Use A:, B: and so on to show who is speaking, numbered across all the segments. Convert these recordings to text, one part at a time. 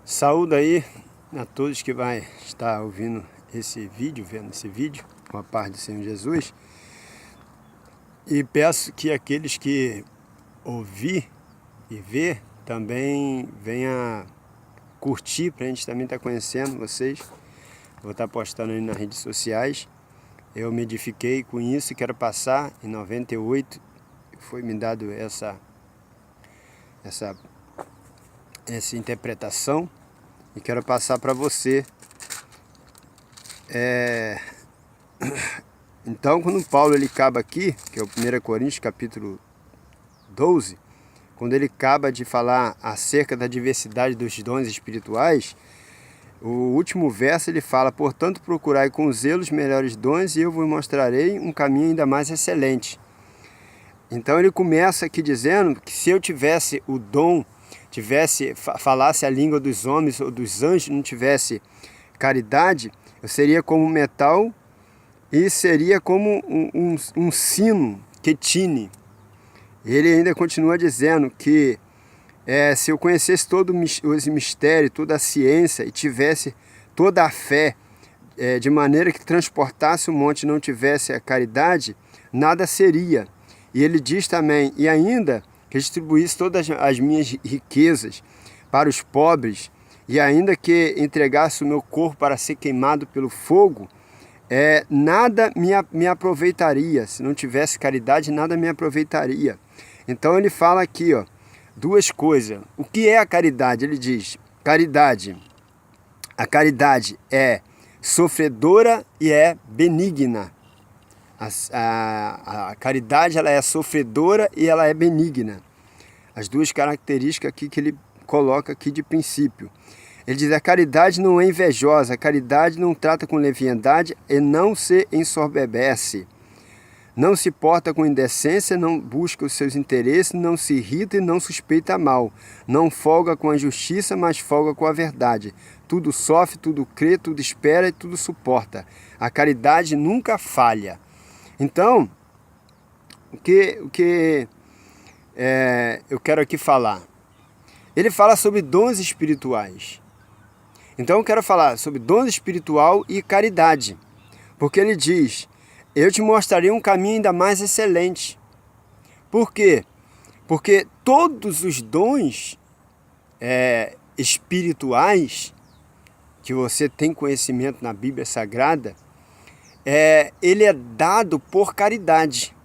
A: Saúde aí a todos que vai estar ouvindo esse vídeo, vendo esse vídeo, com a paz do Senhor Jesus. E peço que aqueles que ouvir e ver também venha curtir, para a gente também estar conhecendo vocês. Vou estar postando aí nas redes sociais. Eu me edifiquei com isso e quero passar. Em 98 foi me dado essa interpretação e quero passar para você. Então, quando Paulo ele acaba aqui, que é o 1 Coríntios capítulo 12, quando ele acaba de falar acerca da diversidade dos dons espirituais, o último verso ele fala: portanto procurai com zelo os melhores dons e eu vos mostrarei um caminho ainda mais excelente. Então ele começa aqui dizendo que se eu tivesse o dom, falasse a língua dos homens ou dos anjos, não tivesse caridade, eu seria como metal e seria como um sino que tine. Ele ainda continua dizendo que se eu conhecesse todo os mistérios, toda a ciência e tivesse toda a fé, de maneira que transportasse o monte e não tivesse a caridade, nada seria. E ele diz também, e ainda que distribuísse todas as minhas riquezas para os pobres, e ainda que entregasse o meu corpo para ser queimado pelo fogo, nada me aproveitaria. Se não tivesse caridade, nada me aproveitaria. Então ele fala aqui, duas coisas. O que é a caridade? Ele diz, a caridade é sofredora e é benigna. A caridade ela é sofredora e ela é benigna. As duas características aqui que ele coloca aqui de princípio. Ele diz, a caridade não é invejosa, a caridade não trata com leviandade e não se ensoberbece. Não se porta com indecência, não busca os seus interesses, não se irrita e não suspeita mal. Não folga com a justiça, mas folga com a verdade. Tudo sofre, tudo crê, tudo espera e tudo suporta. A caridade nunca falha. Então, o que eu quero aqui falar? Ele fala sobre dons espirituais. Então eu quero falar sobre dons espiritual e caridade. Porque ele diz, eu te mostrarei um caminho ainda mais excelente. Por quê? Porque todos os dons espirituais que você tem conhecimento na Bíblia Sagrada, ele é dado por caridade.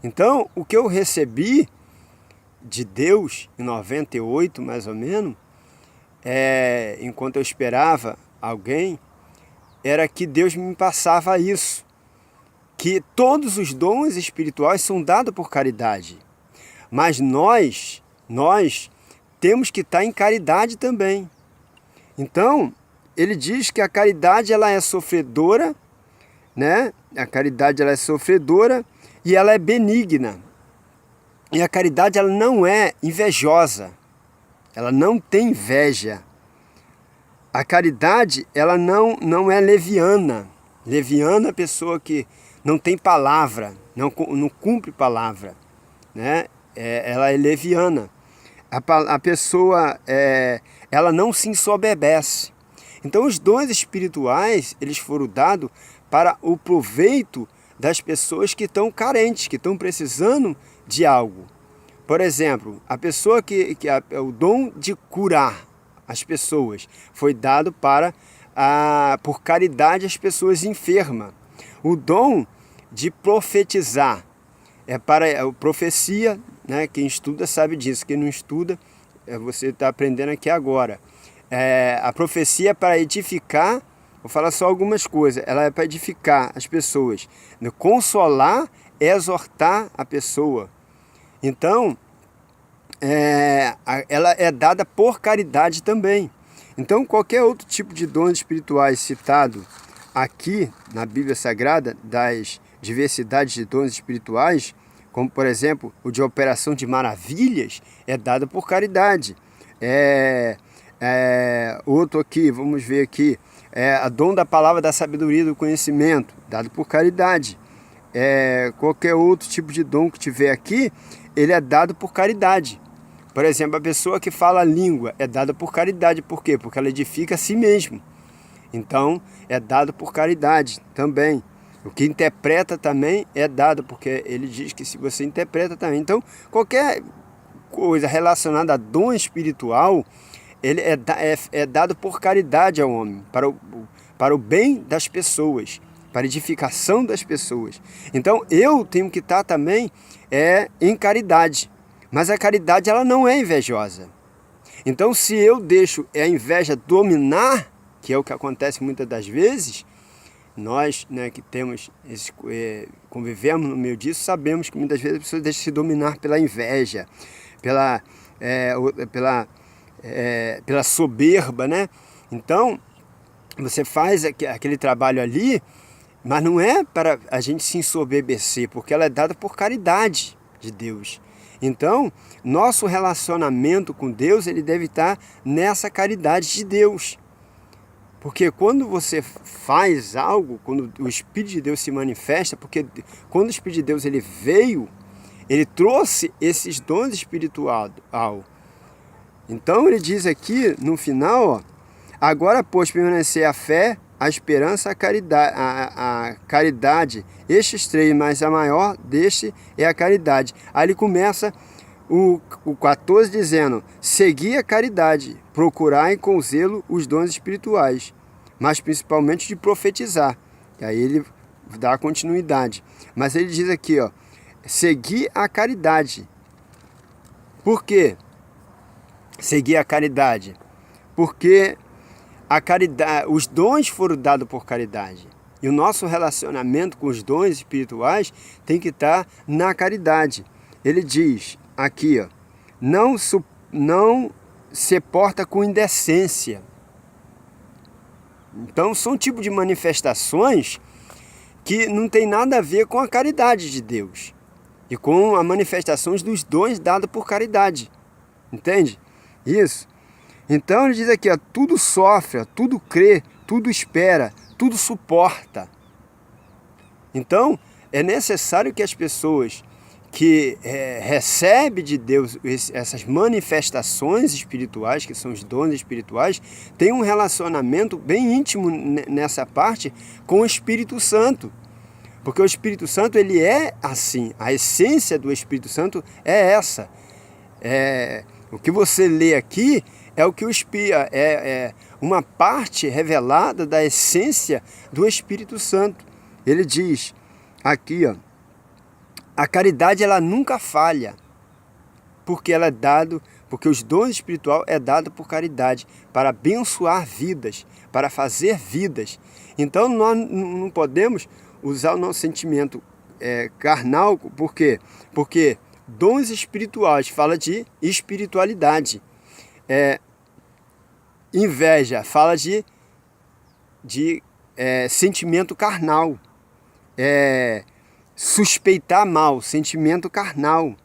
A: Então, o que eu recebi de Deus em 98, mais ou menos, enquanto eu esperava alguém, era que Deus me passava isso, que todos os dons espirituais são dados por caridade, mas nós temos que estar em caridade também. Então, ele diz que a caridade ela é sofredora, né? A caridade ela é sofredora e ela é benigna. E a caridade ela não é invejosa. Ela não tem inveja. A caridade ela não é leviana. Leviana é a pessoa que não tem palavra, não cumpre palavra, né? Ela é leviana. A pessoa ela não se ensoberbece. Então os dons espirituais eles foram dados para o proveito das pessoas que estão carentes, que estão precisando de algo. Por exemplo, a pessoa o dom de curar as pessoas foi dado por caridade às pessoas enfermas. O dom de profetizar é para a profecia, né? Quem estuda sabe disso, quem não estuda, você está aprendendo aqui agora. A profecia é para edificar. Vou falar só algumas coisas. Ela é para edificar as pessoas, consolar, exortar a pessoa. Então, ela é dada por caridade também. Então, qualquer outro tipo de dons espirituais citado aqui na Bíblia Sagrada, das diversidades de dons espirituais, como por exemplo o de operação de maravilhas, é dado por caridade. Outro aqui, vamos ver aqui, a dom da palavra da sabedoria e do conhecimento, dado por caridade. Qualquer outro tipo de dom que tiver aqui, ele é dado por caridade. Por exemplo, a pessoa que fala a língua é dada por caridade. Por quê? Porque ela edifica a si mesmo. Então, é dado por caridade também. O que interpreta também é dado, porque ele diz que se você interpreta também. Então, qualquer coisa relacionada a dom espiritual, ele é dado por caridade ao homem, para o bem das pessoas, para a edificação das pessoas. Então, eu tenho que estar também em caridade. Mas a caridade, ela não é invejosa. Então, se eu deixo a inveja dominar, que é o que acontece muitas das vezes, nós, né, que convivemos no meio disso, sabemos que muitas vezes as pessoas deixam se dominar pela inveja, pela soberba, né? Então, você faz aquele trabalho ali, mas não é para a gente se ensoberbecer, porque ela é dada por caridade de Deus. Então, nosso relacionamento com Deus, ele deve estar nessa caridade de Deus. Porque quando você faz algo, quando o Espírito de Deus se manifesta, porque quando o Espírito de Deus ele veio, ele trouxe esses dons espirituais. Então ele diz aqui no final, ó, agora pois permanecer a fé, a esperança, a caridade. Estes três, mas a maior deste é a caridade. Aí ele começa o 14 dizendo, segui a caridade, procurai com zelo os dons espirituais, mas principalmente de profetizar. E aí ele dá continuidade. Mas ele diz aqui, ó, segui a caridade. Por quê? Seguir a caridade. Porque a caridade, os dons foram dados por caridade. E o nosso relacionamento com os dons espirituais tem que estar na caridade. Ele diz aqui, ó, não se porta com indecência. Então são tipos de manifestações que não tem nada a ver com a caridade de Deus e com as manifestações dos dons dados por caridade. Entende? Isso. Então ele diz aqui, ó, tudo sofre, tudo crê, tudo espera, tudo suporta. Então é necessário que as pessoas que recebem de Deus essas manifestações espirituais, que são os dons espirituais, tenham um relacionamento bem íntimo nessa parte com o Espírito Santo. Porque o Espírito Santo, ele é assim, a essência do Espírito Santo é essa. O que você lê aqui é o que é uma parte revelada da essência do Espírito Santo. Ele diz aqui, ó, a caridade ela nunca falha, porque ela porque os dons espirituais é dado por caridade, para abençoar vidas, para fazer vidas. Então nós não podemos usar o nosso sentimento carnal, por quê? Porque dons espirituais fala de espiritualidade. Inveja fala de sentimento carnal. Suspeitar mal, sentimento carnal.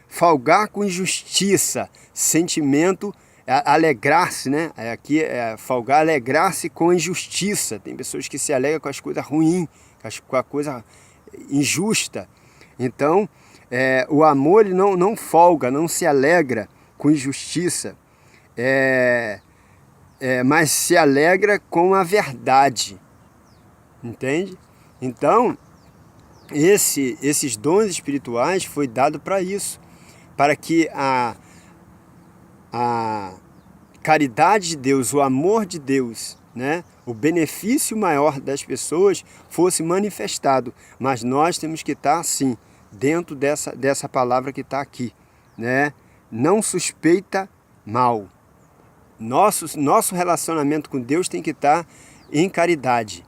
A: Folgar com injustiça, sentimento, alegrar-se, né? Aqui folgar, alegrar-se com injustiça. Tem pessoas que se alegram com as coisas ruins, com a coisa injusta. Então, o amor ele não folga, não se alegra com injustiça, mas se alegra com a verdade. Entende? Então, esses dons espirituais foi dado para isso, para que a caridade de Deus, o amor de Deus, né, o benefício maior das pessoas fosse manifestado. Mas nós temos que estar assim, dentro dessa palavra que está aqui, né? Não suspeita mal. Nosso relacionamento com Deus tem que estar em caridade.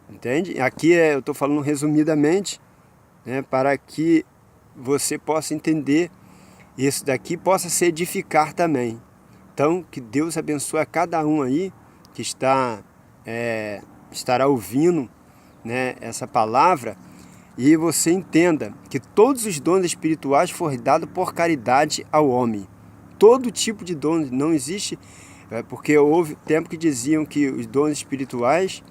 A: Entende? Aqui eu estou falando resumidamente, né, para que você possa entender isso daqui, possa se edificar também. Então, que Deus abençoe a cada um aí que estará ouvindo, né, essa palavra, e você entenda que todos os dons espirituais foram dados por caridade ao homem. Todo tipo de dom não existe, porque houve tempo que diziam que os dons espirituais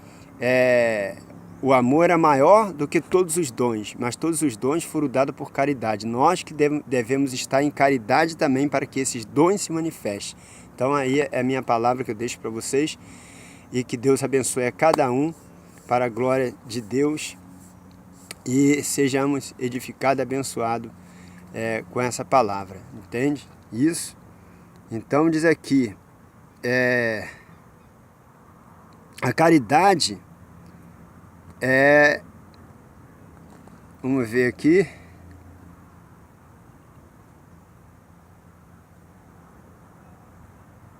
A: o amor era maior do que todos os dons, mas todos os dons foram dados por caridade. Nós que devemos estar em caridade também para que esses dons se manifestem. Então aí é a minha palavra que eu deixo para vocês, e que Deus abençoe a cada um para a glória de Deus, e sejamos edificados, abençoados com essa palavra, entende? Isso. Então diz aqui, a caridade vamos ver aqui,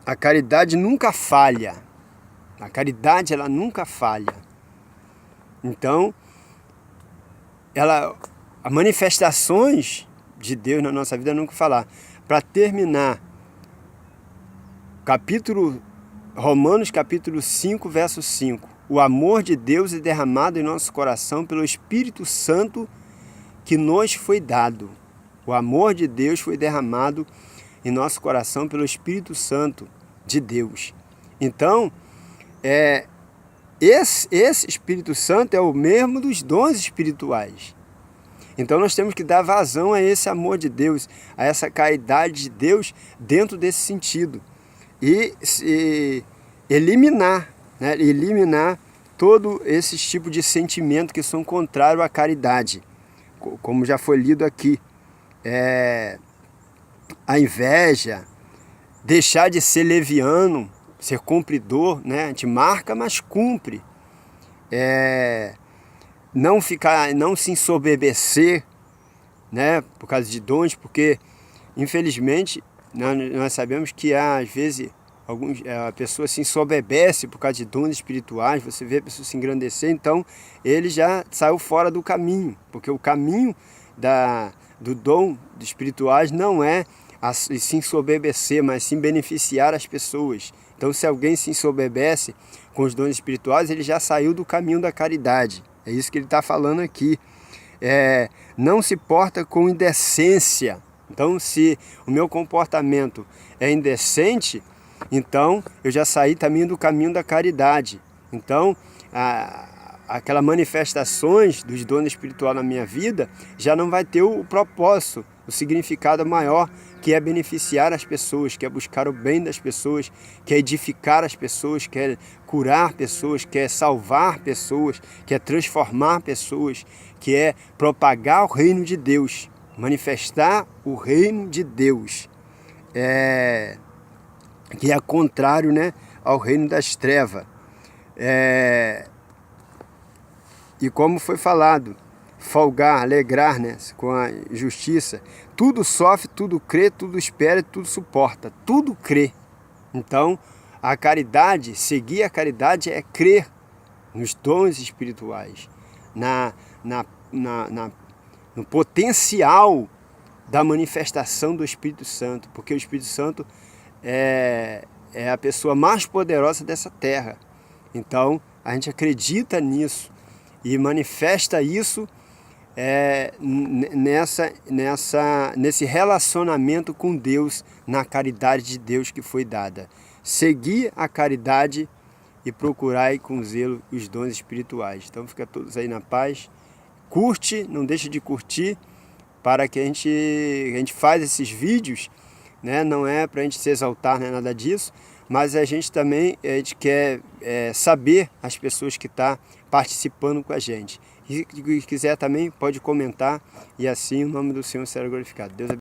A: a caridade nunca falha, a caridade ela nunca falha. Então, as manifestações de Deus na nossa vida nunca falar. Para terminar, Romanos capítulo 5, verso 5. O amor de Deus é derramado em nosso coração pelo Espírito Santo que nos foi dado. O amor de Deus foi derramado em nosso coração pelo Espírito Santo de Deus. Então, esse Espírito Santo é o mesmo dos dons espirituais. Então nós temos que dar vazão a esse amor de Deus, a essa caridade de Deus dentro desse sentido. E eliminar todo esse tipo de sentimento que são contrários à caridade. Como já foi lido aqui, a inveja, deixar de ser leviano, ser cumpridor, né? A gente marca, mas cumpre. Não se ensoberbecer, né? Por causa de dons, porque infelizmente nós sabemos que às vezes a pessoa se ensoberbece por causa de dons espirituais. Você vê a pessoa se engrandecer, então ele já saiu fora do caminho, porque o caminho do dom dos espirituais não é se ensoberbecer, mas sim beneficiar as pessoas. Então, se alguém se ensoberbece com os dons espirituais, ele já saiu do caminho da caridade. É isso que ele está falando aqui. Não se porta com indecência. Então, se o meu comportamento é indecente, então eu já saí também do caminho da caridade. Então, aquelas manifestações dos dons espirituais na minha vida já não vai ter o propósito, o significado maior, que é beneficiar as pessoas, que é buscar o bem das pessoas, que é edificar as pessoas, que é curar pessoas, que é salvar pessoas, que é transformar pessoas, que é propagar o reino de Deus, manifestar o reino de Deus, que é contrário, né, ao reino das trevas. E como foi falado, folgar, alegrar, né, com a justiça, tudo sofre, tudo crê, tudo espera, tudo suporta, tudo crê. Então, a caridade, seguir a caridade é crer nos dons espirituais, no potencial da manifestação do Espírito Santo, porque o Espírito Santo é a pessoa mais poderosa dessa terra. Então, a gente acredita nisso e manifesta isso nesse relacionamento com Deus, na caridade de Deus que foi dada. Seguir a caridade e procurar com zelo os dons espirituais. Então fica todos aí na paz. Curte, não deixe de curtir, para que a gente faz esses vídeos, né? Não é para a gente se exaltar, não é nada disso, mas a gente quer saber as pessoas que estão participando com a gente. E se quiser também, pode comentar, e assim o nome do Senhor será glorificado. Deus abençoe.